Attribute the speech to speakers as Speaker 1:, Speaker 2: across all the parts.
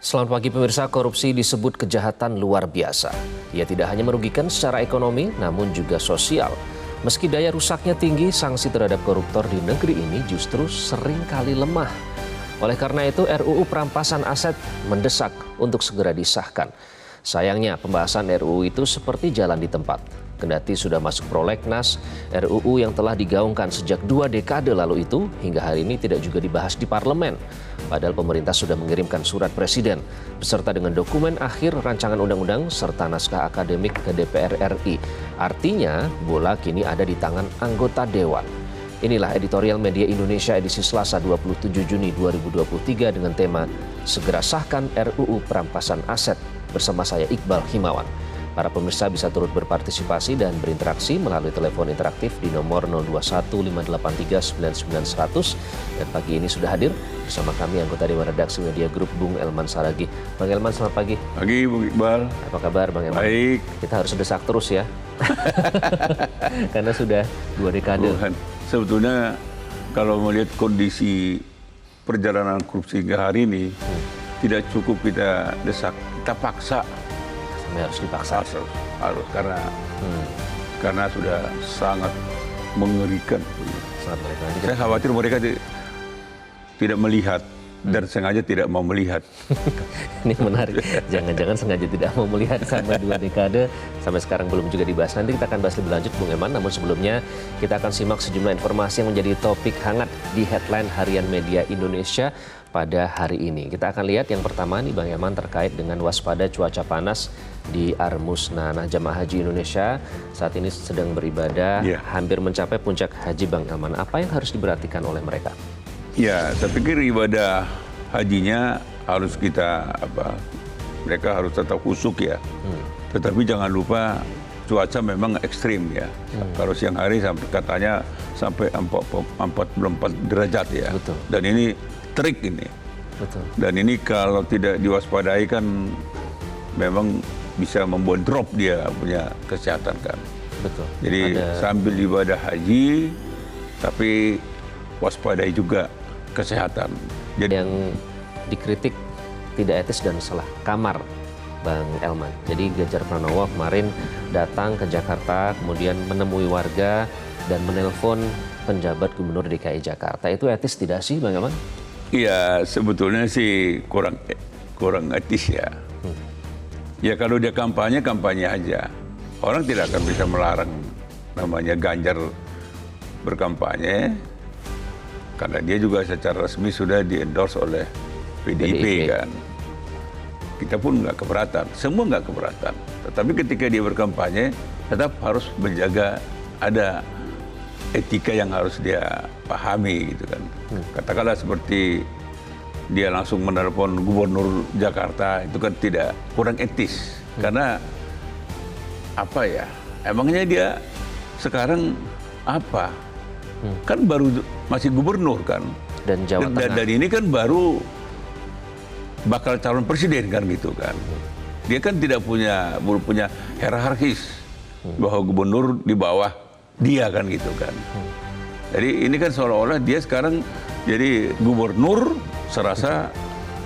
Speaker 1: Selamat pagi pemirsa, korupsi disebut kejahatan luar biasa. Ia tidak hanya merugikan secara ekonomi, namun juga sosial. Meski daya rusaknya tinggi, sanksi terhadap koruptor di negeri ini justru sering kali lemah. Oleh karena itu, RUU Perampasan Aset mendesak untuk segera disahkan. Sayangnya, pembahasan RUU itu seperti jalan di tempat. Kendati sudah masuk prolegnas, RUU yang telah digaungkan sejak 2 dekade lalu itu hingga hari ini tidak juga dibahas di parlemen. Padahal pemerintah sudah mengirimkan surat presiden beserta dengan dokumen akhir rancangan undang-undang serta naskah akademik ke DPR RI. Artinya, bola kini ada di tangan anggota Dewan. Inilah editorial Media Indonesia edisi Selasa 27 Juni 2023 dengan tema Segera Sahkan RUU Perampasan Aset bersama saya Iqbal Himawan. Para pemirsa bisa turut berpartisipasi dan berinteraksi melalui telepon interaktif di nomor 0215839900. Dan pagi ini sudah hadir bersama kami anggota Dewan Redaksi Media Group Bung Elman Saragih. Bang Elman, selamat pagi.
Speaker 2: Pagi, Bung Iqbal.
Speaker 1: Apa kabar, Bang Elman?
Speaker 2: Baik.
Speaker 1: Kita harus desak terus ya. Karena sudah 2 dekade.
Speaker 2: Sebetulnya kalau melihat kondisi perjalanan korupsi hingga hari ini, tidak cukup kita desak, kita paksa.
Speaker 1: Harus dipaksa.
Speaker 2: Harus karena sudah sangat mengerikan.
Speaker 1: Sangat mengerikan.
Speaker 2: Saya khawatir mereka tidak melihat dan sengaja tidak mau melihat.
Speaker 1: Ini menarik. Jangan-jangan sengaja tidak mau melihat sama 2 dekade sampai sekarang belum juga dibahas. Nanti kita akan bahas lebih lanjut, Bung Eman. Namun sebelumnya kita akan simak sejumlah informasi yang menjadi topik hangat di headline harian Media Indonesia pada hari ini. Kita akan lihat yang pertama nih, Bang Eman, terkait dengan waspada cuaca panas di Armusna. Nah, jamaah haji Indonesia saat ini sedang beribadah, hampir mencapai puncak haji, Bang Eman. Apa yang harus diperhatikan oleh mereka?
Speaker 2: Ya, saya pikir ibadah hajinya harus mereka harus tetap khusyuk ya. Tetapi jangan lupa cuaca memang ekstrim ya. Kalau siang hari katanya sampai 44 derajat ya.
Speaker 1: Betul.
Speaker 2: Dan ini terik ini.
Speaker 1: Betul.
Speaker 2: Dan ini kalau tidak diwaspadai kan memang bisa membuat drop dia punya kesehatan kan.
Speaker 1: Betul.
Speaker 2: Jadi sambil ibadah haji tapi waspadai juga kesehatan.
Speaker 1: Jadi yang dikritik tidak etis dan salah kamar, Bang Elman. Jadi Ganjar Pranowo kemarin datang ke Jakarta, kemudian menemui warga dan menelpon penjabat Gubernur DKI Jakarta. Itu etis tidak sih, Bang Elman?
Speaker 2: Iya, sebetulnya sih kurang etis ya. Ya kalau dia kampanye aja. Orang tidak akan bisa melarang namanya Ganjar berkampanye. Karena dia juga secara resmi sudah di-endorse oleh PDIP kan. Kita pun nggak keberatan, semua nggak keberatan. Tetapi ketika dia berkampanye, tetap harus menjaga ada etika yang harus dia pahami gitu kan. Katakanlah seperti dia langsung menelpon Gubernur Jakarta, itu kan kurang etis. Karena apa ya, emangnya dia sekarang apa? Kan baru masih gubernur kan.
Speaker 1: Dan Jawa Tengah.
Speaker 2: Dan ini kan baru bakal calon presiden kan gitu kan. Dia kan belum punya hierarkis bahwa gubernur di bawah dia kan gitu kan. Jadi ini kan seolah-olah dia sekarang jadi gubernur serasa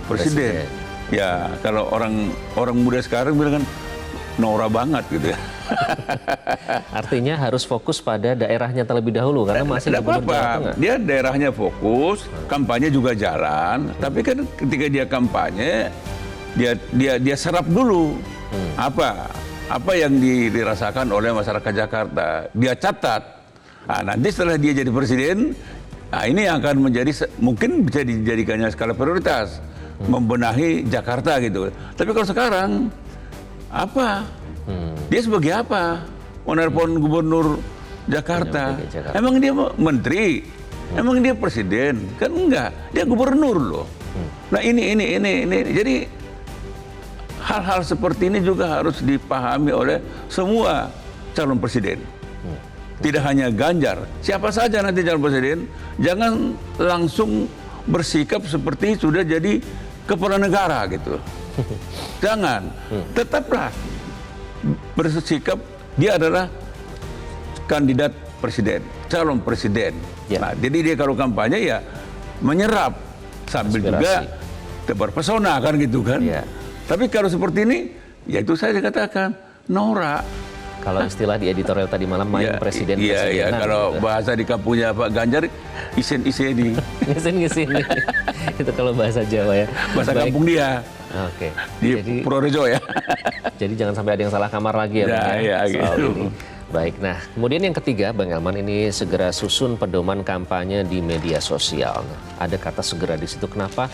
Speaker 2: presiden. Ya kalau orang muda sekarang bilang kan norak banget gitu ya.
Speaker 1: Artinya harus fokus pada daerahnya terlebih dahulu karena masih gubernur Jawa Tengah.
Speaker 2: Dia daerahnya fokus, kampanye juga jalan. Tapi kan ketika dia kampanye, dia serap dulu apa yang dirasakan oleh masyarakat Jakarta. Dia catat. Nah, nanti setelah dia jadi presiden, nah ini akan mungkin bisa dijadikannya skala prioritas, membenahi Jakarta gitu. Tapi kalau sekarang apa? Dia sebagai apa? Menelpon Gubernur Jakarta. Emang dia menteri? Emang dia presiden? Kan enggak. Dia gubernur loh. Nah ini. Jadi hal-hal seperti ini juga harus dipahami oleh semua calon presiden. Tidak hanya Ganjar. Siapa saja nanti calon presiden, jangan langsung bersikap seperti sudah jadi kepala negara gitu. Jangan. Tetaplah bersikap dia adalah kandidat presiden, calon presiden. Nah, jadi dia kalau kampanye ya menyerap sambil juga tebar pesona kan gitu kan.
Speaker 1: Iya.
Speaker 2: Tapi kalau seperti ini, ya itu saya katakan norak.
Speaker 1: Kalau istilah di editorial tadi malam main presiden.
Speaker 2: Iya. Kalau bahasa di kampungnya Pak Ganjar, isen-iseni.
Speaker 1: Ngesin. Itu kalau bahasa Jawa ya.
Speaker 2: Bahasa kampung dia.
Speaker 1: Oke.
Speaker 2: Di Purworejo ya.
Speaker 1: Jadi jangan sampai ada yang salah kamar lagi ya, Bang,
Speaker 2: Ya,
Speaker 1: soal
Speaker 2: gitu.
Speaker 1: ini. Baik, nah kemudian yang ketiga, Bang Elman, ini segera susun pedoman kampanye di media sosial. Nah, ada kata segera di situ. Kenapa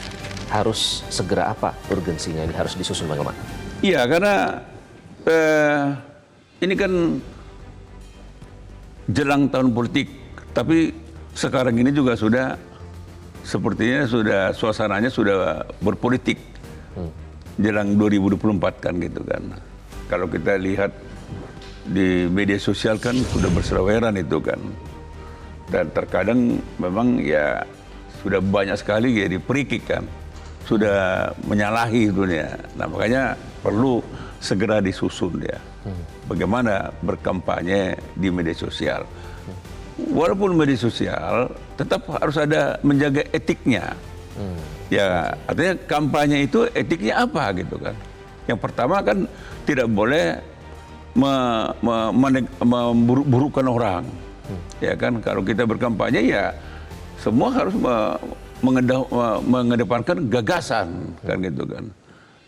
Speaker 1: harus segera, apa urgensinya ini harus disusun, Bang Elman?
Speaker 2: Iya, karena ini kan jelang tahun politik, tapi sekarang ini juga sudah sepertinya suasananya sudah berpolitik jelang 2024 kan gitu kan. Kalau kita lihat di media sosial kan sudah berseraweran itu kan, dan terkadang memang ya sudah banyak sekali ya diperikik kan, sudah menyalahi dunia. Nah makanya perlu segera disusun ya. Bagaimana berkampanye di media sosial. Walaupun media sosial tetap harus ada menjaga etiknya. Ya artinya kampanye itu etiknya apa gitu kan. Yang pertama kan tidak boleh memburuk-burukkan orang. Ya kan, kalau kita berkampanye ya semua harus mengedepankan gagasan kan gitu kan.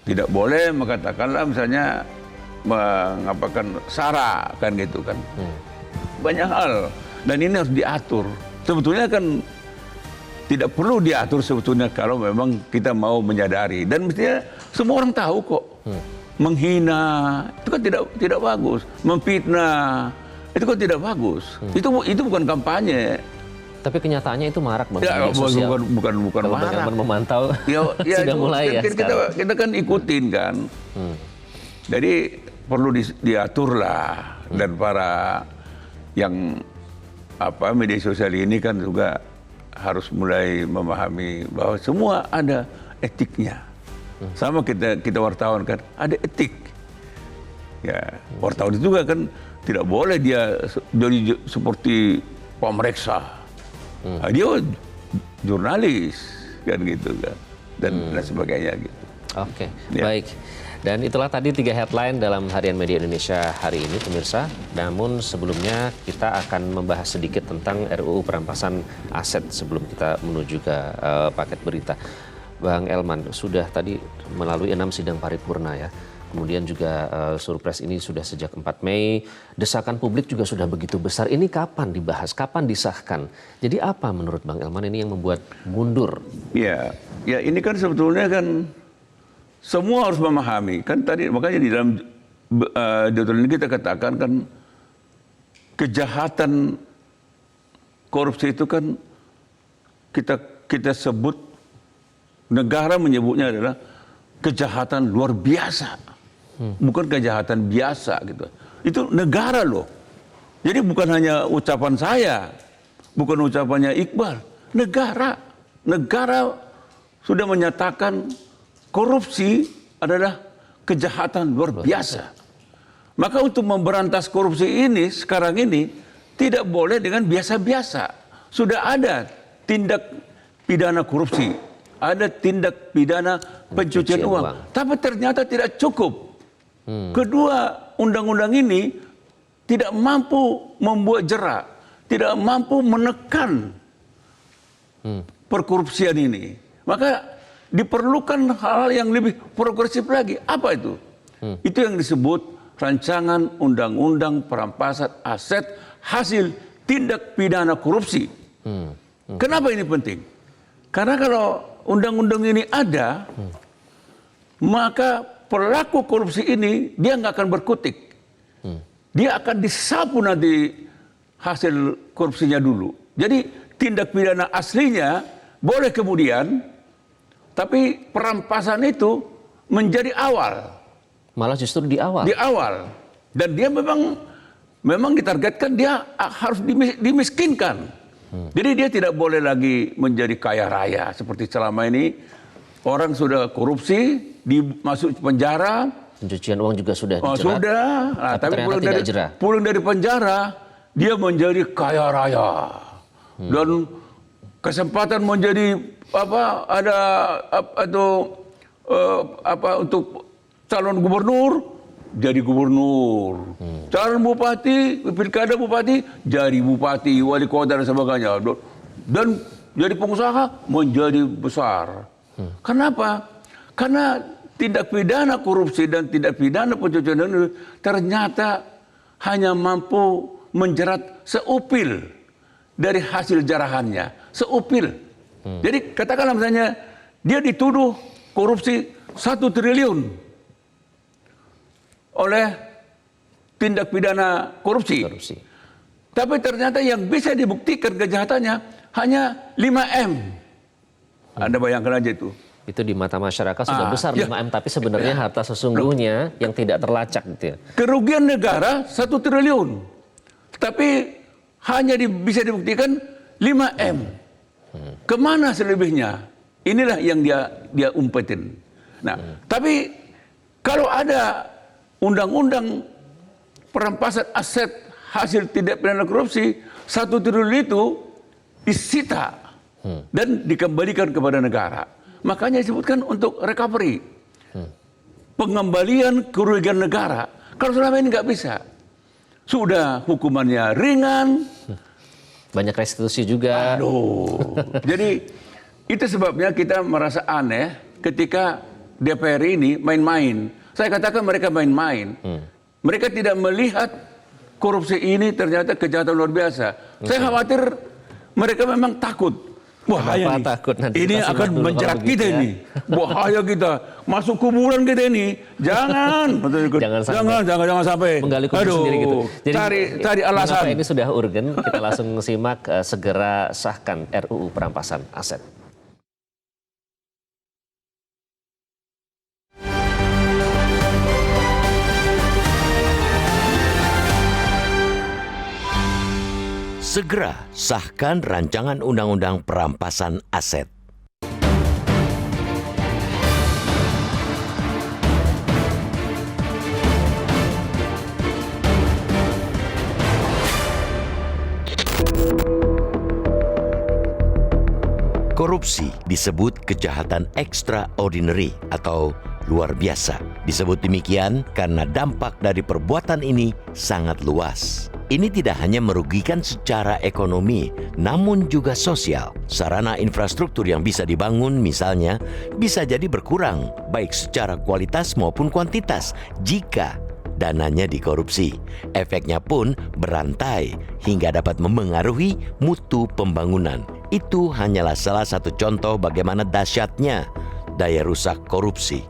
Speaker 2: Tidak boleh mengatakanlah misalnya mengapakan sara kan gitu kan. Banyak hal, dan ini harus diatur. Sebetulnya kan tidak perlu diatur sebetulnya kalau memang kita mau menyadari, dan mestinya semua orang tahu kok. Menghina itu kan tidak bagus, memfitnah itu kan tidak bagus. Itu bukan kampanye.
Speaker 1: Tapi kenyataannya itu marak, Bang,
Speaker 2: Ya,
Speaker 1: media sosial.
Speaker 2: bukan
Speaker 1: Kalau Bang
Speaker 2: marah.
Speaker 1: Elman memantau
Speaker 2: Ya,
Speaker 1: sudah mulai ya sekarang.
Speaker 2: kita kan ikutin kan. Jadi perlu diatur lah, dan para yang media sosial ini kan juga harus mulai memahami bahwa semua ada etiknya. Sama kita wartawan kan ada etik. Ya, wartawan itu juga kan tidak boleh dia jadi seperti pemeriksa. Nah, dia jurnalis kan gitu kan, dan sebagainya gitu.
Speaker 1: Oke,
Speaker 2: Ya.
Speaker 1: baik. Dan itulah tadi 3 headline dalam Harian Media Indonesia hari ini, pemirsa. Namun sebelumnya kita akan membahas sedikit tentang RUU perampasan aset sebelum kita menuju ke paket berita. Bang Elman, sudah tadi melalui 6 sidang paripurna ya. Kemudian juga surpres ini sudah sejak 4 Mei. Desakan publik juga sudah begitu besar. Ini kapan dibahas, kapan disahkan? Jadi apa menurut Bang Elman ini yang membuat mundur?
Speaker 2: Ya ini kan sebetulnya kan semua harus memahami kan, tadi makanya di dalam deuteronomi ini kita katakan kan kejahatan korupsi itu kan kita sebut, negara menyebutnya adalah kejahatan luar biasa, bukan kejahatan biasa gitu. Itu negara loh. Jadi bukan hanya ucapan saya, bukan ucapannya Iqbal, negara sudah menyatakan korupsi adalah kejahatan luar biasa. Maka untuk memberantas korupsi ini sekarang ini tidak boleh dengan biasa-biasa. Sudah ada tindak pidana korupsi, ada tindak pidana pencucian uang. Tapi ternyata tidak cukup. Kedua, undang-undang ini tidak mampu membuat jerak, tidak mampu menekan perkorupsian ini. Maka diperlukan hal yang lebih progresif lagi. Apa itu? Itu yang disebut rancangan undang-undang perampasan aset hasil tindak pidana korupsi. Kenapa ini penting? Karena kalau undang-undang ini ada, maka pelaku korupsi ini dia nggak akan berkutik. Dia akan disapu nanti hasil korupsinya dulu. Jadi tindak pidana aslinya boleh kemudian, tapi perampasan itu menjadi awal.
Speaker 1: Malah justru di awal.
Speaker 2: Di awal. Dan dia memang ditargetkan dia harus dimiskinkan. Jadi dia tidak boleh lagi menjadi kaya raya seperti selama ini. Orang sudah korupsi, masuk penjara.
Speaker 1: Pencucian uang juga sudah dijerat.
Speaker 2: Sudah. Nah, tapi pulang dari penjara, dia menjadi kaya raya. Dan kesempatan menjadi untuk calon gubernur, jadi gubernur. Calon bupati, pilkada bupati, jadi bupati, wali kota dan sebagainya. Dan jadi pengusaha menjadi besar. Kenapa? Karena tindak pidana korupsi dan tindak pidana pencucian uang ternyata hanya mampu menjerat seupil dari hasil jarahannya. Seupil. Jadi katakanlah misalnya dia dituduh korupsi 1 triliun oleh tindak pidana korupsi. Tapi ternyata yang bisa dibuktikan kejahatannya hanya 5M. Anda bayangkan aja itu.
Speaker 1: Itu di mata masyarakat sudah besar 5M, tapi sebenarnya harta sesungguhnya yang tidak terlacak gitu ya.
Speaker 2: Kerugian negara 1 triliun. Tapi hanya bisa dibuktikan 5M. Kemana selebihnya? Inilah yang dia umpetin. Nah, tapi kalau ada undang-undang perampasan aset hasil tindak pidana korupsi, 1 triliun itu disita dan dikembalikan kepada negara. Makanya disebutkan untuk recovery. Pengembalian kerugian negara. Kalau selama ini nggak bisa. Sudah hukumannya ringan.
Speaker 1: Banyak restitusi juga.
Speaker 2: Jadi itu sebabnya kita merasa aneh ketika DPR ini main-main. Saya katakan mereka main-main. Mereka tidak melihat korupsi ini ternyata kejahatan luar biasa. Saya khawatir mereka memang takut. Bahaya nih.
Speaker 1: Takut nanti
Speaker 2: ini akan menjerat kita ini. Bahaya kita. Masuk kuburan kita ini. Jangan. Jangan sampai.
Speaker 1: Menggali kubur sendiri gitu.
Speaker 2: Jadi, cari alasan.
Speaker 1: Mengapa ini sudah urgen? Kita langsung simak segera sahkan RUU perampasan aset.
Speaker 3: Segera sahkan rancangan undang-undang perampasan aset. Korupsi disebut kejahatan extraordinary atau luar biasa. Disebut demikian karena dampak dari perbuatan ini sangat luas. Ini tidak hanya merugikan secara ekonomi, namun juga sosial. Sarana infrastruktur yang bisa dibangun misalnya bisa jadi berkurang, baik secara kualitas maupun kuantitas, jika dananya dikorupsi. Efeknya pun berantai hingga dapat memengaruhi mutu pembangunan. Itu hanyalah salah satu contoh bagaimana dahsyatnya daya rusak korupsi.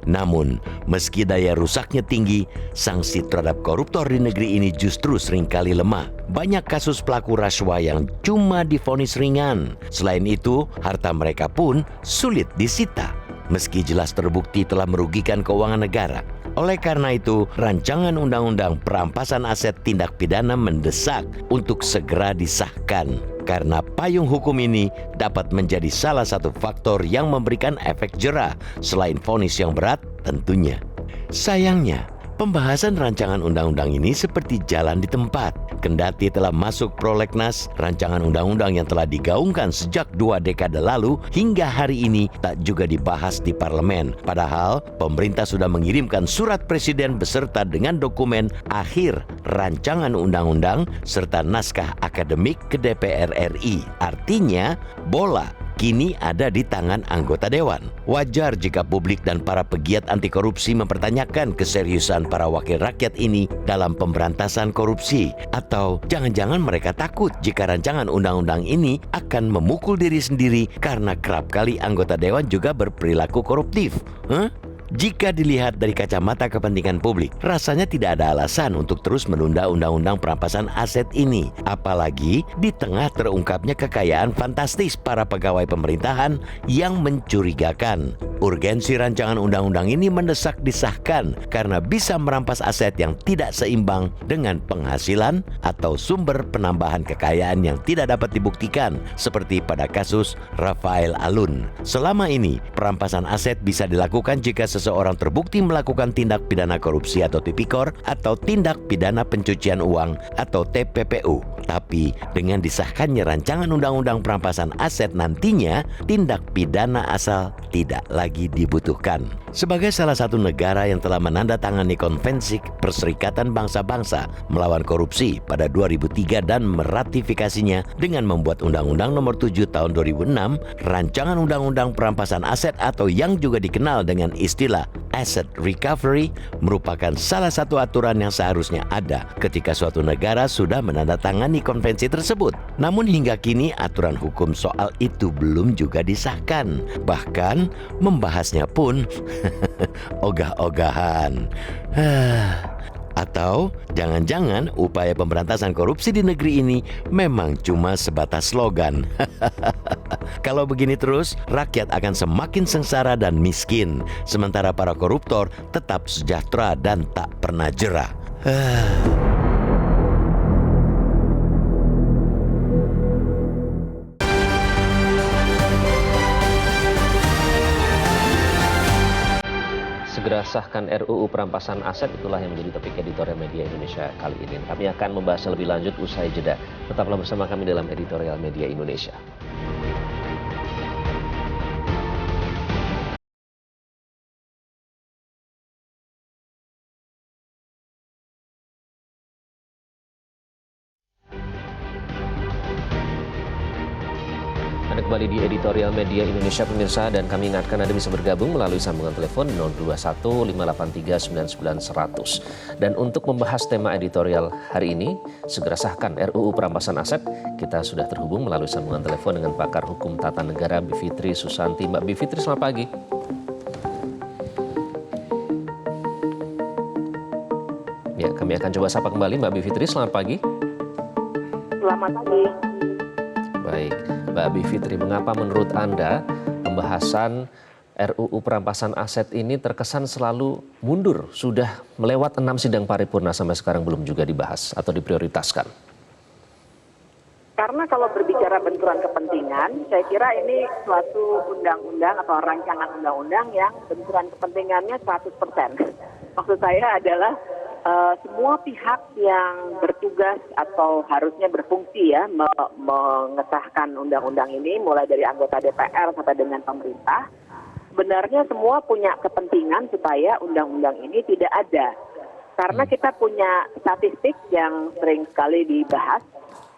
Speaker 3: Namun, meski daya rusaknya tinggi, sanksi terhadap koruptor di negeri ini justru seringkali lemah. Banyak kasus pelaku rasuah yang cuma divonis ringan. Selain itu, harta mereka pun sulit disita, meski jelas terbukti telah merugikan keuangan negara. Oleh karena itu, rancangan undang-undang perampasan aset tindak pidana mendesak untuk segera disahkan. Karena payung hukum ini dapat menjadi salah satu faktor yang memberikan efek jera selain vonis yang berat tentunya. Sayangnya, pembahasan rancangan undang-undang ini seperti jalan di tempat. Kendati telah masuk prolegnas, rancangan undang-undang yang telah digaungkan sejak 2 dekade lalu hingga hari ini tak juga dibahas di parlemen. Padahal pemerintah sudah mengirimkan surat presiden beserta dengan dokumen akhir rancangan undang-undang serta naskah akademik ke DPR RI. Artinya, bola kini ada di tangan anggota dewan. Wajar jika publik dan para pegiat anti korupsi mempertanyakan keseriusan para wakil rakyat ini dalam pemberantasan korupsi. Atau jangan-jangan mereka takut jika rancangan undang-undang ini akan memukul diri sendiri karena kerap kali anggota dewan juga berperilaku koruptif. Jika dilihat dari kacamata kepentingan publik, rasanya tidak ada alasan untuk terus menunda undang-undang perampasan aset ini. Apalagi di tengah terungkapnya kekayaan fantastis para pegawai pemerintahan yang mencurigakan. Urgensi rancangan undang-undang ini mendesak disahkan karena bisa merampas aset yang tidak seimbang dengan penghasilan atau sumber penambahan kekayaan yang tidak dapat dibuktikan, seperti pada kasus Rafael Alun. Selama ini, perampasan aset bisa dilakukan jika seseorang terbukti melakukan tindak pidana korupsi atau tipikor atau tindak pidana pencucian uang atau TPPU. Tapi dengan disahkannya rancangan undang-undang perampasan aset nantinya, tindak pidana asal tidak lagi dibutuhkan. Sebagai salah satu negara yang telah menandatangani Konvensi Perserikatan Bangsa-Bangsa melawan korupsi pada 2003 dan meratifikasinya dengan membuat Undang-Undang Nomor 7 Tahun 2006, rancangan undang-undang perampasan aset atau yang juga dikenal dengan istilah asset recovery merupakan salah satu aturan yang seharusnya ada ketika suatu negara sudah menandatangani konvensi tersebut. Namun hingga kini aturan hukum soal itu belum juga disahkan. Bahkan membahasnya pun ogah-ogahan. Atau jangan-jangan upaya pemberantasan korupsi di negeri ini memang cuma sebatas slogan. Kalau begini terus, rakyat akan semakin sengsara dan miskin, sementara para koruptor tetap sejahtera dan tak pernah jera.
Speaker 1: Segera sahkan RUU perampasan aset, itulah yang menjadi topik editorial Media Indonesia kali ini. Kami akan membahas lebih lanjut usai jeda. Tetaplah bersama kami dalam editorial Media Indonesia. Anda kembali di editorial Media Indonesia pemirsa, dan kami ingatkan Anda bisa bergabung melalui sambungan telepon 021 583 99 100. Dan untuk membahas tema editorial hari ini, segera sahkan RUU perampasan aset, kita sudah terhubung melalui sambungan telepon dengan pakar hukum tata negara Bivitri Susanti. Mbak Bivitri, selamat pagi. Ya, kami akan coba sapa kembali Mbak Bivitri, selamat pagi.
Speaker 4: Selamat pagi.
Speaker 1: Baik, Mbak Bivitri, mengapa menurut Anda pembahasan RUU perampasan aset ini terkesan selalu mundur? Sudah melewat 6 sidang paripurna sampai sekarang belum juga dibahas atau diprioritaskan?
Speaker 4: Karena kalau berbicara benturan kepentingan, saya kira ini suatu undang-undang atau rancangan undang-undang yang benturan kepentingannya 100%. Maksud saya adalah semua pihak yang bertugas atau harusnya berfungsi ya mengesahkan undang-undang ini, mulai dari anggota DPR sampai dengan pemerintah, sebenarnya semua punya kepentingan supaya undang-undang ini tidak ada. Karena kita punya statistik yang sering sekali dibahas,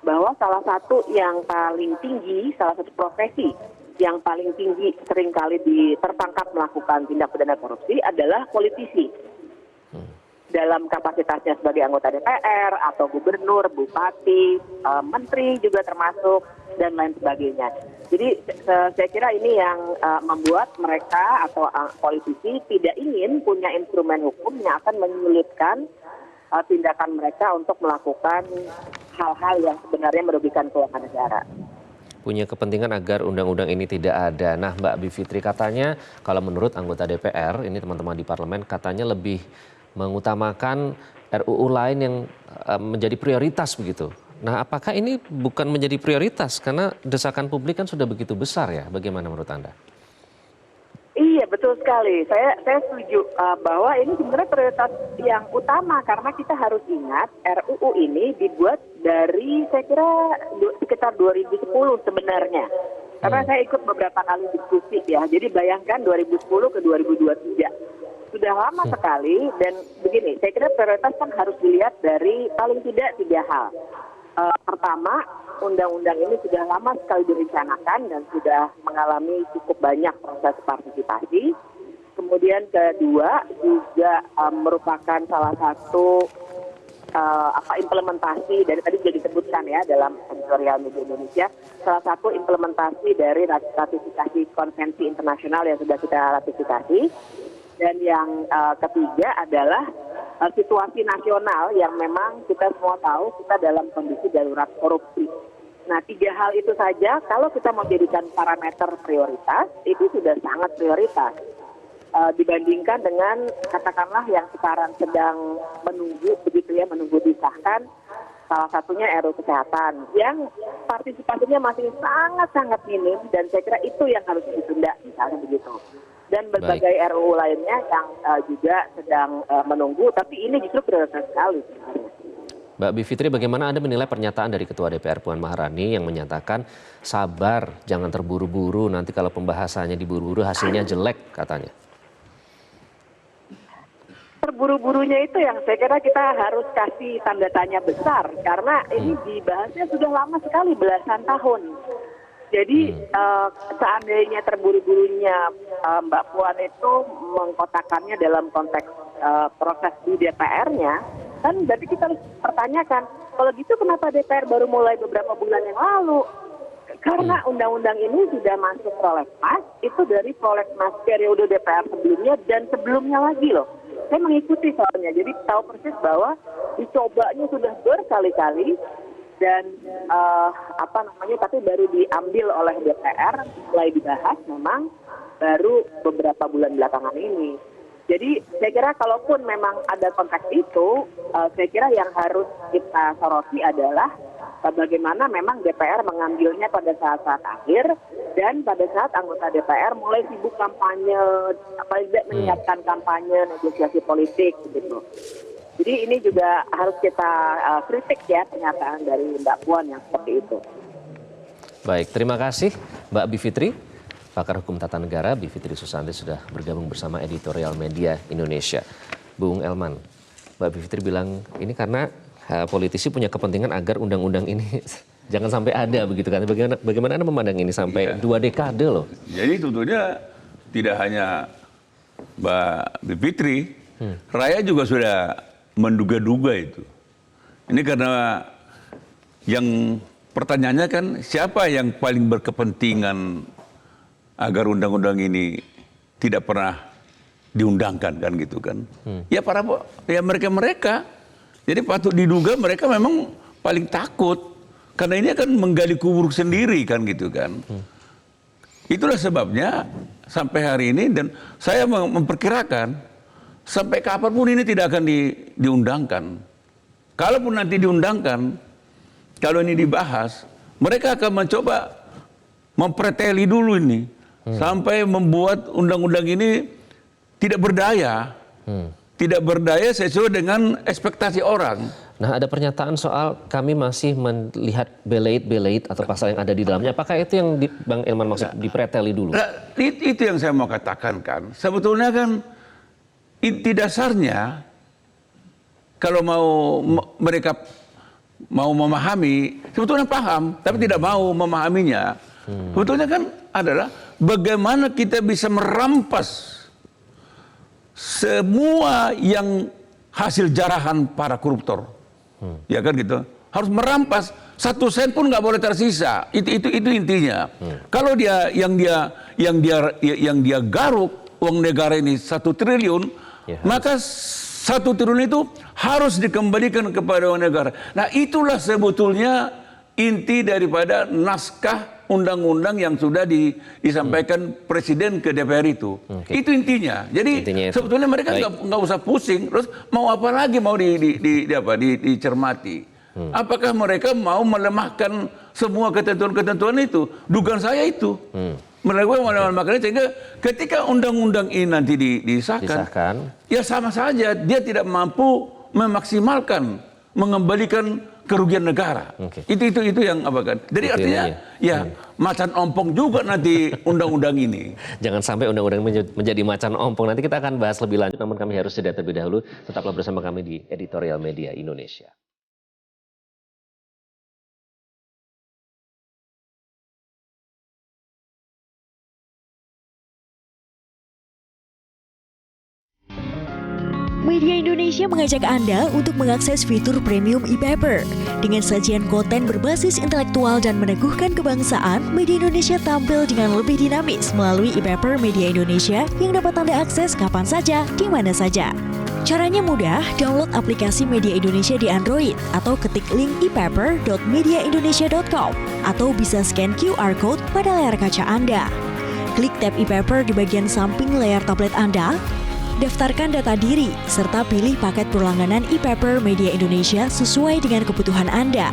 Speaker 4: bahwa salah satu yang paling tinggi, salah satu profesi yang paling tinggi seringkali tertangkap melakukan tindak pidana korupsi adalah politisi. Dalam kapasitasnya sebagai anggota DPR atau gubernur, bupati, menteri juga termasuk, dan lain sebagainya. Jadi saya kira ini yang membuat mereka atau politisi tidak ingin punya instrumen hukum yang akan menyulitkan tindakan mereka untuk melakukan hal-hal yang sebenarnya merugikan keuangan negara.
Speaker 1: Punya kepentingan agar undang-undang ini tidak ada. Nah, Mbak Bivitri, katanya kalau menurut anggota DPR, ini teman-teman di parlemen, katanya lebih mengutamakan RUU lain yang menjadi prioritas begitu. Nah, apakah ini bukan menjadi prioritas karena desakan publik kan sudah begitu besar ya? Bagaimana menurut Anda?
Speaker 4: Iya, betul sekali. Saya setuju bahwa ini sebenarnya prioritas yang utama, karena kita harus ingat RUU ini dibuat dari saya kira sekitar 2010 sebenarnya. Karena saya ikut beberapa kali diskusi ya. Jadi bayangkan 2010 ke 2023. Sudah lama sekali, dan begini, saya kira prioritas kan harus dilihat dari paling tidak 3 hal. Pertama, undang-undang ini sudah lama sekali direncanakan dan sudah mengalami cukup banyak proses partisipasi. Kemudian kedua, juga merupakan salah satu implementasi dari, tadi sudah disebutkan ya dalam editorial Media Indonesia, salah satu implementasi dari ratifikasi konvensi internasional yang sudah kita ratifikasi. Dan yang ketiga adalah situasi nasional yang memang kita semua tahu kita dalam kondisi darurat korupsi. Nah, 3 hal itu saja kalau kita mau jadikan parameter prioritas, itu sudah sangat prioritas. Dibandingkan dengan katakanlah yang sekarang sedang menunggu begitu ya, menunggu disahkan, salah satunya RUU Kesehatan yang partisipasinya masih sangat-sangat minim, dan saya kira itu yang harus ditunda misalnya begitu. Dan berbagai RUU lainnya yang juga sedang menunggu, tapi ini justru prioritas sekali sebenarnya.
Speaker 1: Mbak Bivitri, bagaimana Anda menilai pernyataan dari Ketua DPR Puan Maharani yang menyatakan sabar, jangan terburu-buru, nanti kalau pembahasannya diburu-buru hasilnya jelek katanya?
Speaker 4: Terburu-burunya itu yang saya kira kita harus kasih tanda tanya besar karena ini dibahasnya sudah lama sekali, belasan tahun. Jadi seandainya terburu-burunya Mbak Puan itu mengkotakannya dalam konteks proses di DPR-nya, kan berarti kita harus pertanyakan, kalau gitu kenapa DPR baru mulai beberapa bulan yang lalu? Karena undang-undang ini sudah masuk prolegnas, itu dari prolegnas periode DPR sebelumnya dan sebelumnya lagi loh. Saya mengikuti soalnya, jadi tahu persis bahwa dicobanya sudah berkali-kali dan tapi baru diambil oleh DPR, mulai dibahas memang baru beberapa bulan belakangan ini. Jadi saya kira kalaupun memang ada konteks itu, saya kira yang harus kita soroti adalah bagaimana memang DPR mengambilnya pada saat-saat akhir dan pada saat anggota DPR mulai sibuk kampanye, menyiapkan kampanye, negosiasi politik gitu. Jadi ini juga harus kita kritik ya pernyataan dari Mbak Puan yang seperti itu.
Speaker 1: Baik, terima kasih Mbak Bivitri. Pakar Hukum Tata Negara Bivitri Susanti sudah bergabung bersama Editorial Media Indonesia. Bung Elman, Mbak Bivitri bilang ini karena politisi punya kepentingan agar undang-undang ini jangan sampai ada begitu kan. Bagaimana Anda memandang ini sampai 2 dekade loh?
Speaker 2: Jadi tentunya tidak hanya Mbak Bivitri, Raya juga sudah menduga-duga itu. Ini karena yang pertanyaannya kan siapa yang paling berkepentingan agar undang-undang ini tidak pernah diundangkan kan gitu kan. Ya mereka-mereka. Jadi patut diduga mereka memang paling takut karena ini akan menggali kubur sendiri kan gitu kan. Itulah sebabnya sampai hari ini dan saya memperkirakan sampai kapanpun ini tidak akan diundangkan. Kalaupun nanti diundangkan, kalau ini dibahas, mereka akan mencoba mempreteli dulu ini. Sampai membuat undang-undang ini tidak berdaya. Tidak berdaya sesuai dengan ekspektasi orang.
Speaker 1: Nah, ada pernyataan soal kami masih melihat belait atau pasal yang ada di dalamnya. Apakah itu yang Bang Elman maksud dipreteli dulu?
Speaker 2: Nah, itu yang saya mau katakan kan. Sebetulnya kan inti dasarnya kalau mereka mau memahami, sebetulnya paham, tapi tidak mau memahaminya. Sebetulnya kan adalah bagaimana kita bisa merampas semua yang hasil jarahan para koruptor. Ya kan gitu. Harus merampas, 1 sen pun nggak boleh tersisa. Itu intinya. Kalau yang dia garuk uang negara ini 1 triliun, maka 1 triliun itu harus dikembalikan kepada uang negara. Nah, itulah sebetulnya inti daripada naskah undang-undang yang sudah disampaikan Presiden ke DPR itu. Itu intinya. Jadi sebetulnya mereka nggak usah pusing. Terus mau apa lagi mau dicermati? Apakah mereka mau melemahkan semua ketentuan-ketentuan itu? Dugaan saya itu. Mereka mau melemahkan itu sehingga ketika undang-undang ini nanti disahkan, ya sama saja dia tidak mampu memaksimalkan, mengembalikan kerugian negara. Itu yang apa kan. Jadi itu artinya macan ompong juga nanti undang-undang ini.
Speaker 1: Jangan sampai undang-undang menjadi macan ompong. Nanti kita akan bahas lebih lanjut, namun kami harus jeda terlebih dahulu. Tetaplah bersama kami di Editorial Media Indonesia.
Speaker 5: Media Indonesia mengajak Anda untuk mengakses fitur premium e-paper. Dengan sajian konten berbasis intelektual dan meneguhkan kebangsaan, Media Indonesia tampil dengan lebih dinamis melalui e-paper Media Indonesia yang dapat Anda akses kapan saja, di mana saja. Caranya mudah, download aplikasi Media Indonesia di Android atau ketik link e-paper.mediaindonesia.com atau bisa scan QR Code pada layar kaca Anda. Klik tab e-paper di bagian samping layar tablet Anda, daftarkan data diri, serta pilih paket berlangganan e-paper Media Indonesia sesuai dengan kebutuhan Anda.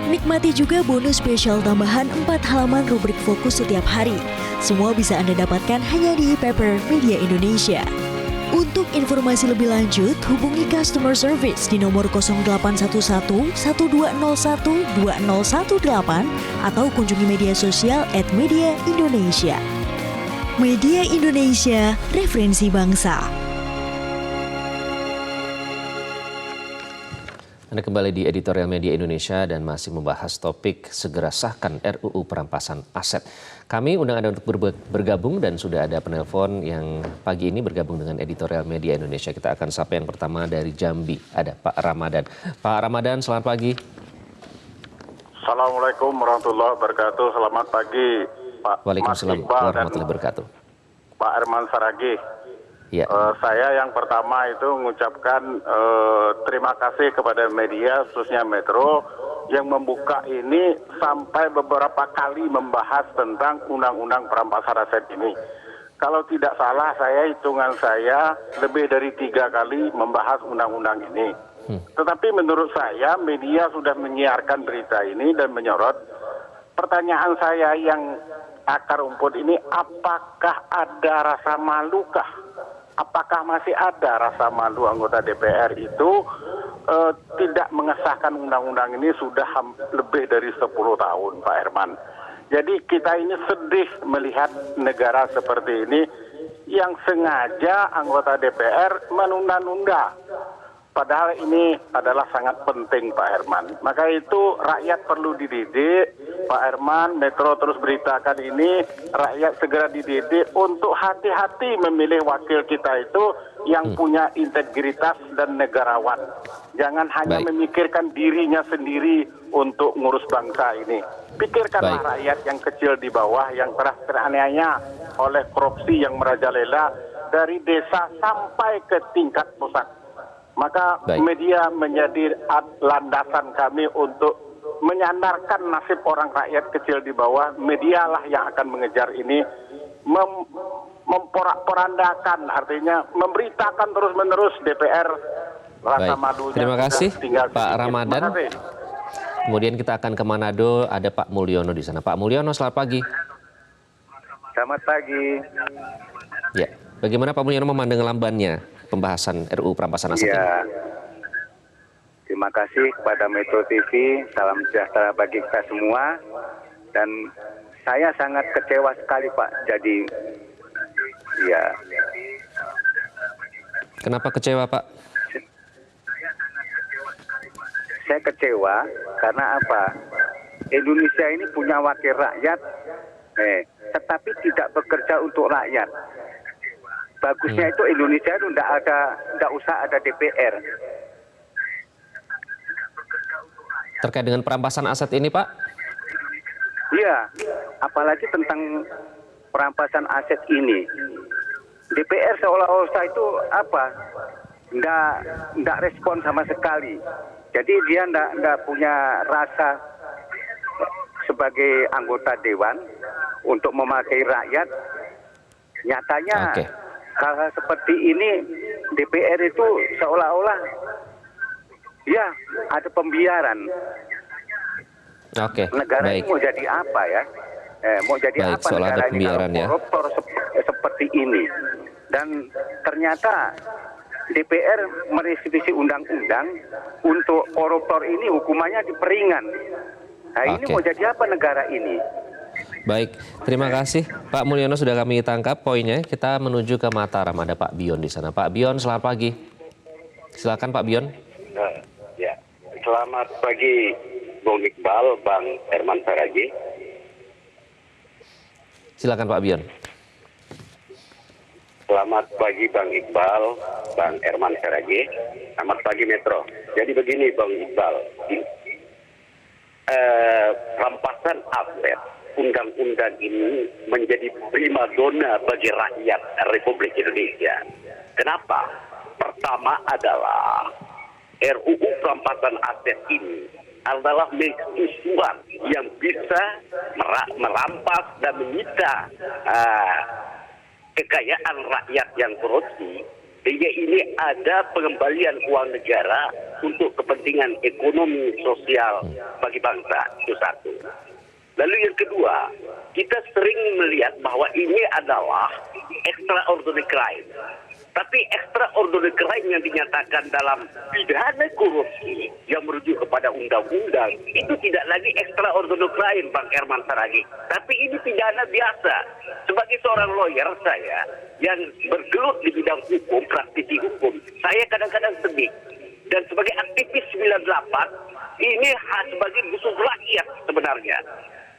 Speaker 5: Nikmati juga bonus spesial tambahan 4 halaman rubrik fokus setiap hari. Semua bisa Anda dapatkan hanya di e-paper Media Indonesia. Untuk informasi lebih lanjut, hubungi customer service di nomor 0811 1201 2018 atau kunjungi media sosial @mediaindonesia. Media Indonesia, referensi bangsa.
Speaker 1: Anda kembali di editorial Media Indonesia dan masih membahas topik segera sahkan RUU perampasan aset. Kami undang Anda untuk bergabung dan sudah ada penelpon yang pagi ini bergabung dengan editorial Media Indonesia. Kita akan sapa yang pertama dari Jambi, ada Pak Ramadan. Pak Ramadan, selamat pagi.
Speaker 6: Assalamualaikum warahmatullahi wabarakatuh. Selamat pagi Pak
Speaker 1: Waalaikumsalam warahmatullahi wabarakatuh.
Speaker 6: Pak Herman Saragih.
Speaker 1: Ya.
Speaker 6: Saya yang pertama itu mengucapkan terima kasih kepada media, khususnya Metro, yang membuka ini sampai beberapa kali membahas tentang undang-undang perampasan aset ini. Kalau tidak salah, hitungan saya lebih dari 3 kali membahas undang-undang ini. Tetapi menurut saya, media sudah menyiarkan berita ini dan menyorot. Pertanyaan saya yang akar rumput ini, apakah ada rasa malukah? Apakah masih ada rasa malu anggota DPR itu tidak mengesahkan undang-undang ini sudah lebih dari 10 tahun, Pak Herman. Jadi kita ini sedih melihat negara seperti ini yang sengaja anggota DPR menunda-nunda. Padahal ini adalah sangat penting, Pak Herman. Maka itu rakyat perlu dididik, Pak Herman. Metro terus beritakan ini, rakyat segera dididik untuk hati-hati memilih wakil kita itu yang punya integritas dan negarawan. Jangan hanya memikirkan dirinya sendiri untuk ngurus bangsa ini. Pikirkanlah rakyat yang kecil di bawah yang telah teraniaya oleh korupsi yang merajalela dari desa sampai ke tingkat pusat. Maka media menjadi landasan kami untuk menyandarkan nasib orang rakyat kecil di bawah. Medialah yang akan mengejar ini, memporak-porandakan, artinya memberitakan terus-menerus DPR rasa malunya.
Speaker 1: Terima kasih Pak
Speaker 6: Terima
Speaker 1: Ramadan.
Speaker 6: kasih.
Speaker 1: Kemudian kita akan ke Manado, ada Pak Mulyono di sana. Pak Mulyono, selamat pagi.
Speaker 7: Selamat pagi.
Speaker 1: Ya, bagaimana Pak Mulyono memandang lambannya pembahasan RUU perampasan aset ini?
Speaker 7: Ya, terima kasih kepada Metro TV. Salam sejahtera bagi kita semua. Dan saya sangat kecewa sekali, Pak. Jadi, ya.
Speaker 1: Kenapa kecewa, Pak?
Speaker 7: Saya kecewa karena apa? Indonesia ini punya wakil rakyat, tetapi tidak bekerja untuk rakyat. Bagusnya itu Indonesia itu tidak usah ada DPR.
Speaker 1: Terkait dengan perampasan aset ini, Pak?
Speaker 7: Iya, apalagi tentang perampasan aset ini. DPR seolah-olah itu apa? Nggak respon sama sekali. Jadi dia nggak punya rasa sebagai anggota dewan untuk memakai rakyat. Nyatanya hal-hal seperti ini DPR itu seolah-olah ya ada pembiaran. Negara ini mau jadi apa ya? Mau jadi apa negara ini kalau koruptor seperti ini? Dan ternyata DPR merevisi undang-undang untuk koruptor ini hukumannya diperingan. Nah ini mau jadi apa negara ini?
Speaker 1: Baik, terima kasih Pak Mulyono, sudah kami tangkap poinnya. Kita menuju ke Mataram, ada Pak Bion di sana. Pak Bion, selamat pagi. Silakan Pak Bion.
Speaker 8: Ya, selamat pagi Bung Iqbal, Bang Herman Saragih.
Speaker 1: Silakan Pak Bion.
Speaker 8: Selamat pagi Bang Iqbal, Bang Herman Saragih. Selamat pagi Metro. Jadi begini Bang Iqbal, rampasan aset undang-undang ini menjadi primadona bagi rakyat Republik Indonesia. Kenapa? Pertama adalah RUU perampasan aset ini adalah mekanisme yang bisa merampas dan menyita kekayaan rakyat yang korupsi, sehingga ini ada pengembalian uang negara untuk kepentingan ekonomi sosial bagi bangsa. Itu satu. Lalu yang kedua, kita sering melihat bahwa ini adalah extraordinary crime. Tapi extraordinary crime yang dinyatakan dalam pidana korupsi yang merujuk kepada undang-undang itu tidak lagi extraordinary crime, Bang Herman Saragih. Tapi ini pidana biasa. Sebagai seorang lawyer saya yang bergelut di bidang hukum, praktisi hukum, saya kadang-kadang sedih. Dan sebagai aktivis 98, ini sebagai musuh rakyat sebenarnya.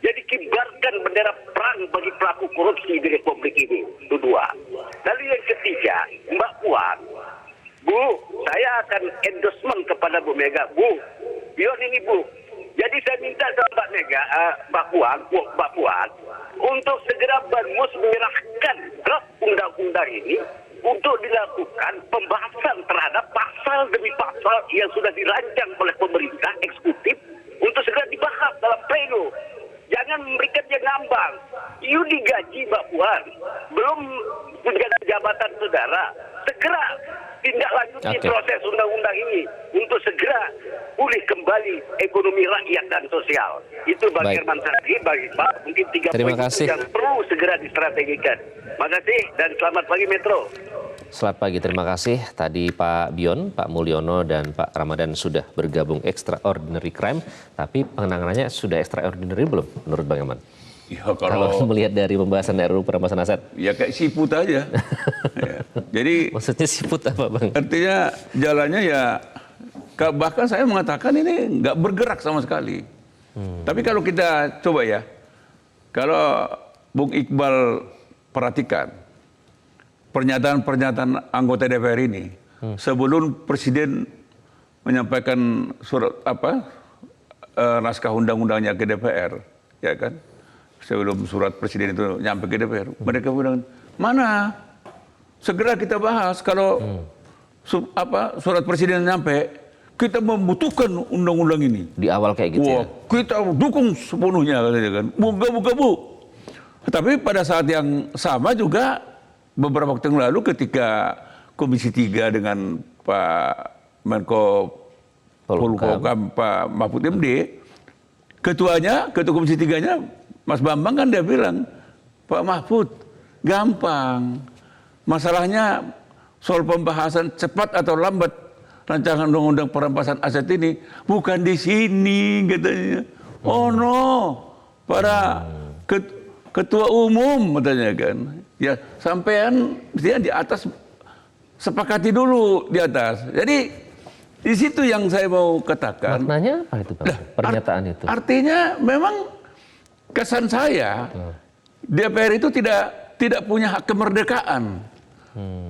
Speaker 8: Jadi kibarkan bendera perang bagi pelaku korupsi di Republik ini. Itu dua. Lalu yang ketiga, Mbak Puan, Bu, saya akan endorsement kepada Bu Mega. Bu, Bion ini Bu. Jadi saya minta ke Mbak Mega, Mbak Puan, untuk segera Banmus menyerahkan draft undang-undang ini untuk dilakukan pembahasan terhadap pasal demi pasal yang sudah dirancang oleh pemerintah eksekutif untuk segera dibahas dalam pleno. Jangan memberikan dia ngambang. You digaji Mbak Puan, belum menjaga jabatan saudara. Segera tindak lanjuti proses undang-undang ini untuk segera pulih kembali ekonomi rakyat dan sosial. Itu Bang Herman Saragih, bagi Pak mungkin 3 poin yang perlu segera distrategikan. Makasih dan selamat pagi Metro.
Speaker 1: Selamat pagi, terima kasih. Tadi Pak Bion, Pak Mulyono, dan Pak Ramadan sudah bergabung extraordinary crime. Tapi penanganannya sudah extraordinary belum menurut Bang Herman?
Speaker 2: Ya,
Speaker 1: kalau melihat dari pembahasan RUU perampasan aset.
Speaker 2: Ya kayak siput aja. Ya. Jadi
Speaker 1: maksudnya siput apa Bang?
Speaker 2: Artinya jalannya ya, bahkan saya mengatakan ini nggak bergerak sama sekali. Tapi kalau kita coba ya, kalau Bung Iqbal perhatikan, pernyataan-pernyataan anggota DPR ini sebelum Presiden menyampaikan surat naskah undang-undangnya ke DPR, ya kan? Sebelum surat Presiden itu nyampe ke DPR, mereka bilang mana segera kita bahas kalau surat Presiden nyampe, kita membutuhkan undang-undang ini.
Speaker 1: Di awal kayak gitu.
Speaker 2: Wah, kita dukung sepenuhnya katanya kan. Buka Bu. Tapi pada saat yang sama juga beberapa waktu yang lalu ketika Komisi 3 dengan Pak Menko Polhukam Pak Mahfud MD, ketua Komisi 3-nya Mas Bambang kan dia bilang, Pak Mahfud gampang, masalahnya soal pembahasan cepat atau lambat rancangan undang-undang perampasan aset ini bukan di sini katanya. Oh no, para ketua umum katanya kan. Ya sampean mestinya di atas, sepakati dulu di atas. Jadi di situ yang saya mau katakan.
Speaker 1: Maknanya apa itu Bang? Pernyataan itu? Artinya
Speaker 2: memang kesan saya DPR itu tidak punya hak kemerdekaan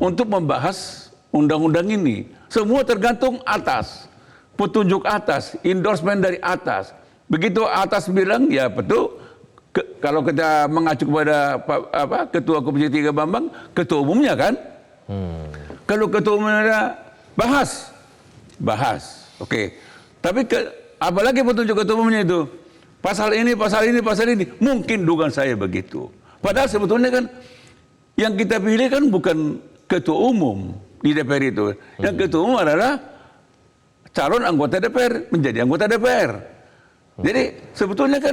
Speaker 2: untuk membahas undang-undang ini. Semua tergantung atas, petunjuk atas, endorsement dari atas. Begitu atas bilang ya betul. Kalau kita mengacu kepada Ketua Komisi 3 Bambang, ketua umumnya kan. Kalau ketua umumnya bahas, oke. Tapi apalagi petunjuk ketua umumnya itu pasal ini, mungkin dugaan saya begitu. Padahal sebetulnya kan yang kita pilih kan bukan ketua umum di DPR itu. Yang ketua umum adalah calon anggota DPR, menjadi anggota DPR. Jadi sebetulnya kan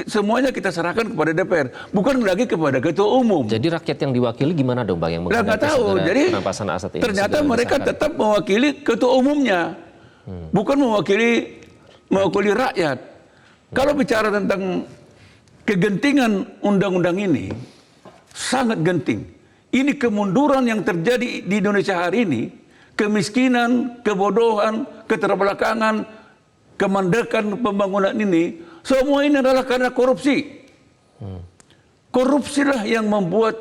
Speaker 2: semuanya kita serahkan kepada DPR, bukan lagi kepada ketua umum.
Speaker 1: Jadi rakyat yang diwakili gimana dong Bang yang
Speaker 2: menghadapi perampasan aset ini? Ternyata mereka tetap mewakili ketua umumnya, bukan mewakili rakyat. Kalau bicara tentang kegentingan undang-undang ini, sangat genting. Ini kemunduran yang terjadi di Indonesia hari ini, kemiskinan, kebodohan, keterbelakangan, kemandekan pembangunan ini, semua ini adalah karena korupsi. Korupsilah yang membuat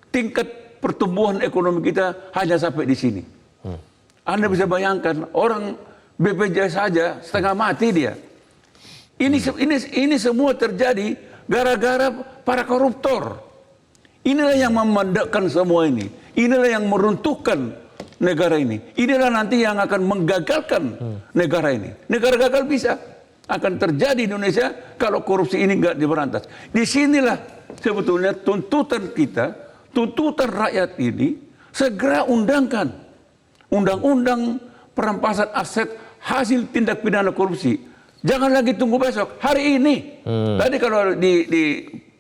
Speaker 2: tingkat pertumbuhan ekonomi kita hanya sampai di sini. Anda bisa bayangkan, orang BPJS saja setengah mati dia. Ini semua terjadi gara-gara para koruptor. Inilah yang memandekkan semua ini. Inilah yang meruntuhkan negara ini. Inilah nanti yang akan menggagalkan negara ini. Negara gagal bisa akan terjadi di Indonesia kalau korupsi ini nggak diberantas. Disinilah sebetulnya tuntutan kita, tuntutan rakyat ini segera undangkan undang-undang perampasan aset hasil tindak pidana korupsi. Jangan lagi tunggu besok, hari ini. Tadi kalau di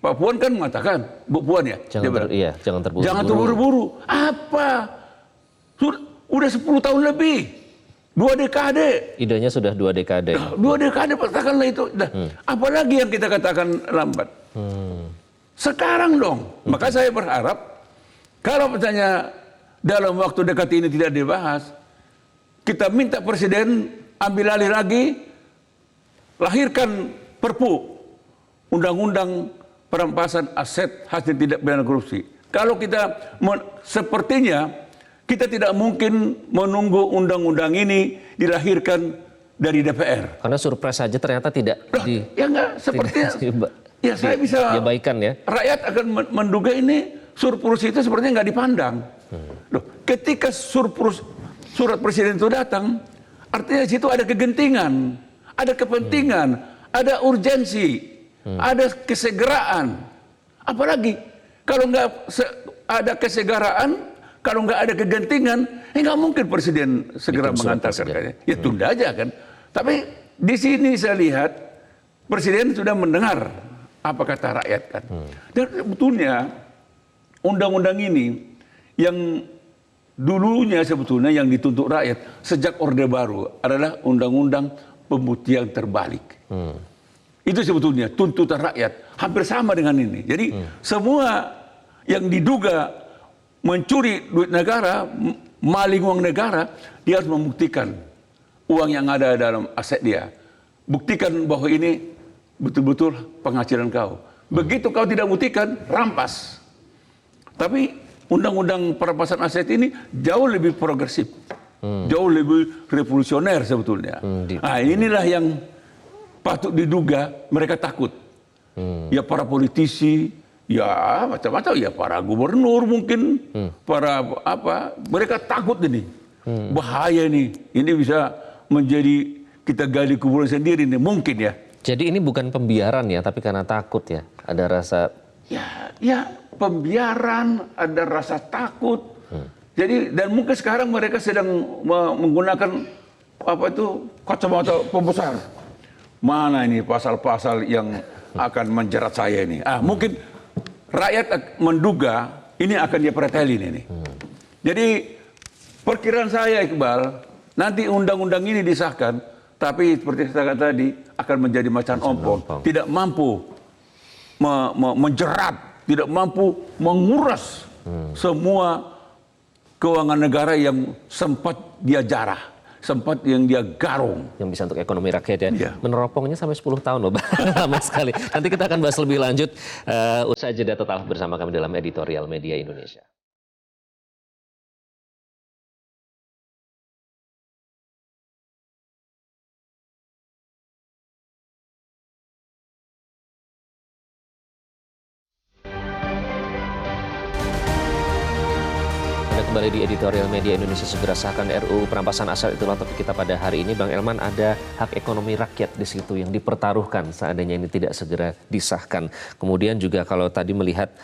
Speaker 2: Pak Puan kan mengatakan, Bu Puan ya,
Speaker 1: jangan terburu-buru.
Speaker 2: Jangan terburu-buru. Apa Udah 10 tahun lebih, 2 dekade.
Speaker 1: Idenya sudah 2 dekade.
Speaker 2: 2 dekade katakanlah itu. Apalagi yang kita katakan lambat. Sekarang dong. Maka saya berharap kalau misalnya dalam waktu dekat ini tidak dibahas, kita minta presiden ambil alih lagi, lahirkan Perpu Undang-Undang Perampasan Aset Hasil Tindak Pidana Korupsi. Kalau kita sepertinya kita tidak mungkin menunggu undang-undang ini dilahirkan dari DPR.
Speaker 1: Karena surprise saja ternyata tidak
Speaker 2: ya enggak sepertinya. Ya saya bisa
Speaker 1: diabaikan ya.
Speaker 2: Rakyat akan menduga ini surplus itu sepertinya nggak dipandang. Loh, ketika surat presiden itu datang, artinya di situ ada kegentingan, ada kepentingan, ada urgensi, ada kesegeraan. Apalagi kalau nggak ada kesegeraan, kalau nggak ada kegentingan, nggak mungkin presiden segera mengantarkan. Ya tunda aja kan. Tapi di sini saya lihat presiden sudah mendengar apa kata rakyat kan. Dan sebetulnya undang-undang ini yang dulunya sebetulnya yang dituntut rakyat sejak Orde Baru adalah undang-undang pembuktian terbalik. Itu sebetulnya tuntutan rakyat hampir sama dengan ini. Jadi semua yang diduga mencuri duit negara, maling uang negara, dia harus membuktikan uang yang ada dalam aset dia. Buktikan bahwa ini betul-betul penghasilan kau. Begitu kau tidak buktikan, rampas. Tapi undang-undang perampasan aset ini jauh lebih progresif, jauh lebih revolusioner sebetulnya. Nah, inilah yang patut diduga mereka takut. Ya para politisi, ya macam-macam, ya para gubernur mungkin, para apa, mereka takut ini. Bahaya ini bisa menjadi kita gali kuburan sendiri nih, mungkin ya.
Speaker 1: Jadi ini bukan pembiaran ya, tapi karena takut ya, ada rasa...
Speaker 2: Ya pembiaran, ada rasa takut. Jadi dan mungkin sekarang mereka sedang menggunakan apa itu kacamata pembesar. Mana ini pasal-pasal yang akan menjerat saya ini? Mungkin rakyat menduga ini akan dia pretelin ini. Jadi perkiraan saya Iqbal, nanti undang-undang ini disahkan, tapi seperti saya katakan tadi akan menjadi macan ompong, tidak mampu menjerat, tidak mampu menguras semua keuangan negara yang sempat dia jarah, sempat yang dia garung.
Speaker 1: Yang bisa untuk ekonomi rakyat ya. Meneropongnya sampai 10 tahun loh, lama sekali. Nanti kita akan bahas lebih lanjut usai jeda. Tetap bersama kami dalam Editorial Media Indonesia. Kembali di Editorial Media Indonesia. Segera sahkan RUU perampasan aset, itulah topik kita pada hari ini. Bang Elman, ada hak ekonomi rakyat di situ yang dipertaruhkan seandainya ini tidak segera disahkan. Kemudian juga kalau tadi melihat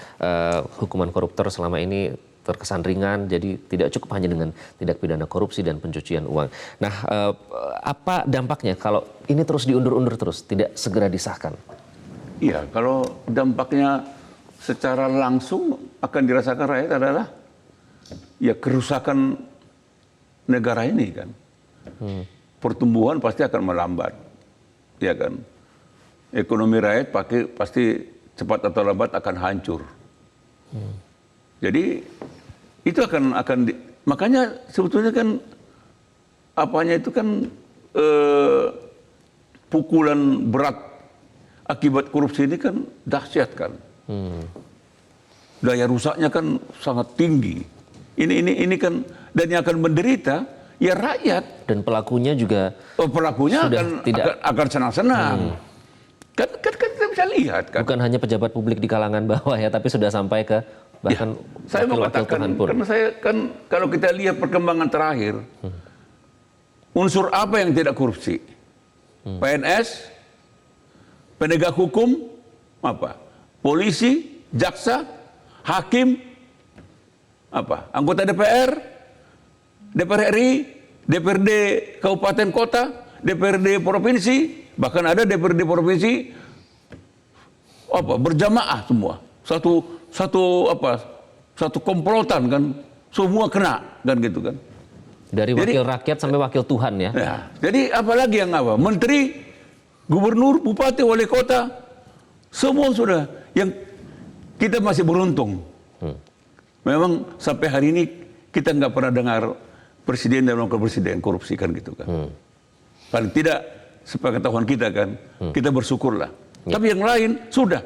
Speaker 1: hukuman koruptor selama ini terkesan ringan, jadi tidak cukup hanya dengan tindak pidana korupsi dan pencucian uang. Nah, apa dampaknya kalau ini terus diundur-undur terus, tidak segera disahkan?
Speaker 2: Iya, kalau dampaknya secara langsung akan dirasakan rakyat adalah ya kerusakan negara ini kan. Pertumbuhan pasti akan melambat, ya kan. Ekonomi rakyat pasti cepat atau lambat akan hancur. Jadi itu akan makanya sebetulnya kan apanya itu kan pukulan berat akibat korupsi ini kan dahsyat kan. Daya rusaknya kan sangat tinggi. Ini kan, dan yang akan menderita ya rakyat.
Speaker 1: Dan pelakunya juga
Speaker 2: pelakunya akan senang-senang. Kan kita bisa lihat kan.
Speaker 1: Bukan hanya pejabat publik di kalangan bawah ya, tapi sudah sampai ke bahkan
Speaker 2: saya mau katakan, karena saya kan kalau kita lihat perkembangan terakhir, unsur apa yang tidak korupsi? PNS, penegak hukum, apa? Polisi, jaksa, hakim, apa? Anggota DPR, DPR RI, DPRD kabupaten kota, DPRD provinsi, bahkan ada DPRD provinsi apa berjamaah semua. Satu komplotan kan, semua kena kan gitu kan.
Speaker 1: Dari wakil rakyat sampai wakil Tuhan ya.
Speaker 2: Nah, jadi apalagi yang apa? Menteri, gubernur, bupati, wali kota, semua sudah. Yang kita masih beruntung. Memang sampai hari ini kita nggak pernah dengar presiden dan wakil presiden korupsi kan gitu kan. Paling tidak sepengetahuan kita kan, kita bersyukurlah. Tapi yang lain sudah.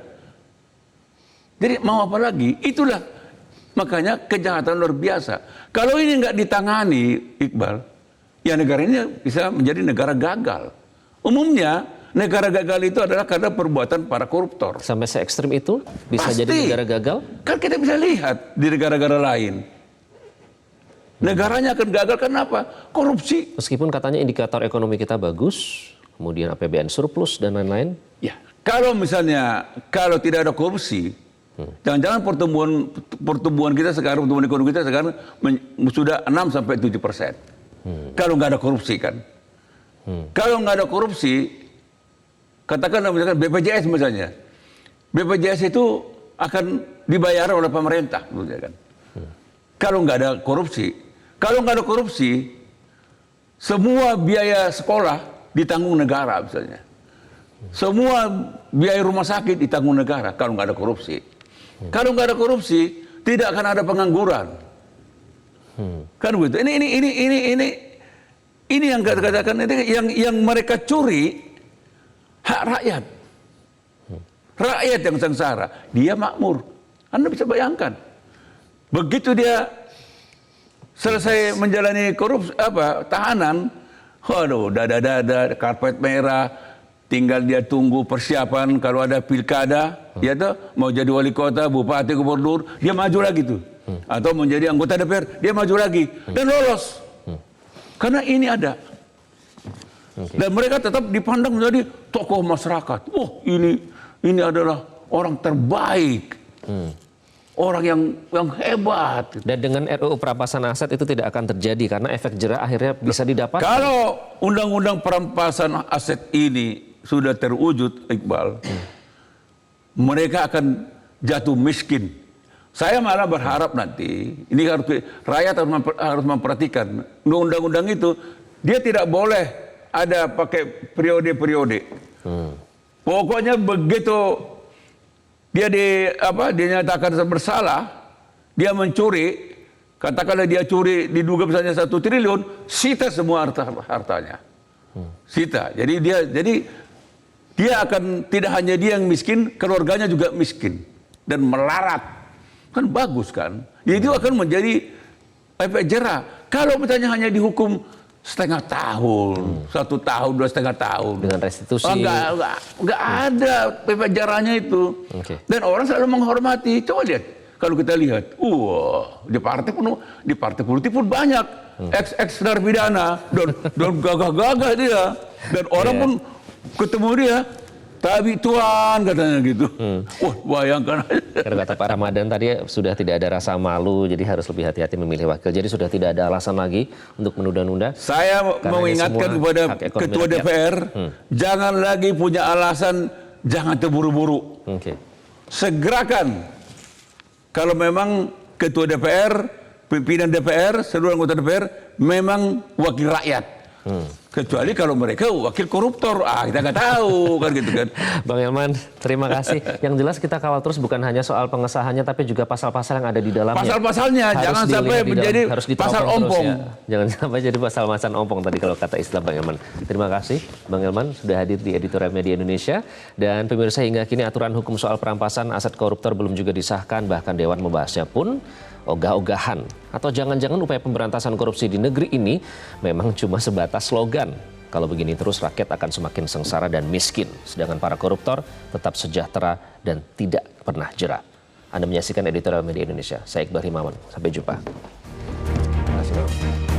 Speaker 2: Jadi mau apa lagi? Itulah makanya kejahatan luar biasa. Kalau ini nggak ditangani, Iqbal, ya negara ini bisa menjadi negara gagal. Umumnya negara gagal itu adalah karena perbuatan para koruptor.
Speaker 1: Sampai se-ekstrim itu bisa
Speaker 2: Pasti.
Speaker 1: jadi negara gagal?
Speaker 2: Kan kita bisa lihat di negara-negara lain. Negaranya akan gagal kenapa? Korupsi.
Speaker 1: Meskipun katanya indikator ekonomi kita bagus, kemudian APBN surplus dan lain-lain.
Speaker 2: Ya, kalau misalnya kalau tidak ada korupsi, jangan-jangan pertumbuhan kita sekarang, pertumbuhan ekonomi kita sekarang sudah 6 sampai 7%. Kalau nggak ada korupsi kan. Kalau nggak ada korupsi, katakanlah misalkan BPJS misalnya. BPJS itu akan dibayar oleh pemerintah, kan. Kalau nggak ada korupsi, semua biaya sekolah ditanggung negara misalnya. Semua biaya rumah sakit ditanggung negara kalau nggak ada korupsi. Kalau nggak ada korupsi, tidak akan ada pengangguran. Kan begitu. Ini yang katakan yang mereka curi hak rakyat. Rakyat yang sengsara, dia makmur. Anda bisa bayangkan. Begitu dia selesai menjalani tahanan, waduh, dada-dada, karpet merah, tinggal dia tunggu persiapan kalau ada pilkada, ya tuh, mau jadi wali kota, bupati, gubernur, dia maju lagi tuh. Atau menjadi anggota DPR, dia maju lagi dan lolos. Karena ini ada. Dan mereka tetap dipandang menjadi tokoh masyarakat. Oh, ini adalah orang terbaik. Orang yang hebat.
Speaker 1: Dan dengan RUU perampasan aset itu tidak akan terjadi karena efek jera akhirnya bisa didapatkan.
Speaker 2: Kalau undang-undang perampasan aset ini sudah terwujud, Iqbal, mereka akan jatuh miskin. Saya malah berharap nanti, ini rakyat harus memperhatikan, undang-undang itu dia tidak boleh ada pakai periode-periode. Pokoknya begitu dia dinyatakan bersalah, dia mencuri, katakanlah dia curi diduga misalnya 1 triliun, sita semua hartanya. Sita. Jadi dia akan tidak hanya dia yang miskin, keluarganya juga miskin dan melarat. Kan bagus kan? Itu akan menjadi efek jera. Kalau misalnya hanya dihukum setengah tahun, 1 tahun, 2,5 tahun.
Speaker 1: Dengan restitusi.
Speaker 2: Enggak ada efek jerahnya itu. Dan orang selalu menghormati. Coba lihat. Kalau kita lihat, di partai politik pun banyak ex narapidana dan gagah-gagah dia. Dan orang pun ketemu dia, tapi Tuhan katanya gitu. Wah, bayangkan aja.
Speaker 1: Karena kata Pak Ramadan tadi sudah tidak ada rasa malu, jadi harus lebih hati-hati memilih wakil. Jadi sudah tidak ada alasan lagi untuk menunda-nunda.
Speaker 2: Saya mau ingatkan kepada Ketua DPR, jangan lagi punya alasan, jangan terburu-buru. Segerakan. Kalau memang Ketua DPR, pimpinan DPR, seluruh anggota DPR memang wakil rakyat. Kecuali kalau mereka wakil koruptor, kita nggak tahu kan gitu kan.
Speaker 1: Bang Elman, terima kasih. Yang jelas kita kawal terus bukan hanya soal pengesahannya, tapi juga pasal-pasal yang ada di dalamnya.
Speaker 2: Pasal-pasalnya jangan sampai menjadi pasal ompong.
Speaker 1: Ya. Jangan sampai jadi pasal macan ompong tadi kalau kata istilah Bang Elman. Terima kasih Bang Elman sudah hadir di Editorial Media Indonesia. Dan pemirsa, hingga kini aturan hukum soal perampasan aset koruptor belum juga disahkan, bahkan Dewan membahasnya pun ogah-ogahan. Atau jangan-jangan upaya pemberantasan korupsi di negeri ini memang cuma sebatas slogan. Kalau begini terus rakyat akan semakin sengsara dan miskin. Sedangkan para koruptor tetap sejahtera dan tidak pernah jera. Anda menyaksikan Editorial Media Indonesia. Saya Iqbal Himawan. Sampai jumpa. Terima kasih.